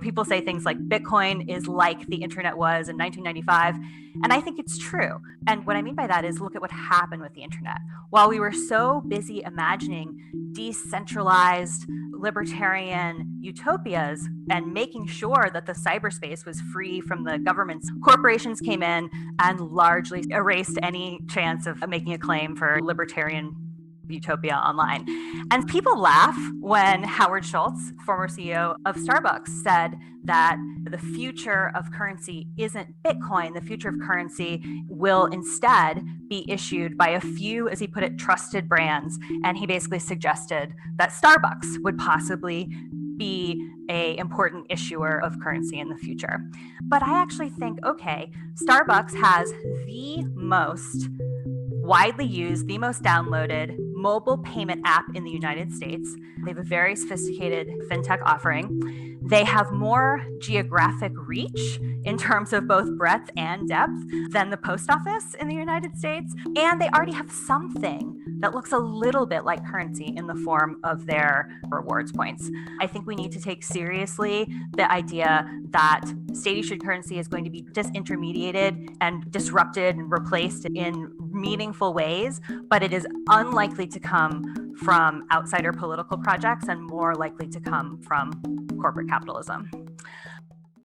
People say things like Bitcoin is like the internet was in 1995. And I think it's true. And what I mean by that is look at what happened with the internet. While we were so busy imagining decentralized libertarian utopias and making sure that the cyberspace was free from the governments, corporations came in and largely erased any chance of making a claim for libertarian utopia online. And people laugh when Howard Schultz, former CEO of Starbucks, said that the future of currency isn't Bitcoin. The future of currency will instead be issued by a few, as he put it, trusted brands. And he basically suggested that Starbucks would possibly be an important issuer of currency in the future. But I actually think, okay, Starbucks has the most widely used, the most downloaded mobile payment app in the United States. They have a very sophisticated fintech offering. They have more geographic reach in terms of both breadth and depth than the post office in the United States. And they already have something that looks a little bit like currency in the form of their rewards points. I think we need to take seriously the idea that state-issued currency is going to be disintermediated and disrupted and replaced in meaningful ways, but it is unlikely to come from outsider political projects and more likely to come from corporate capitalism.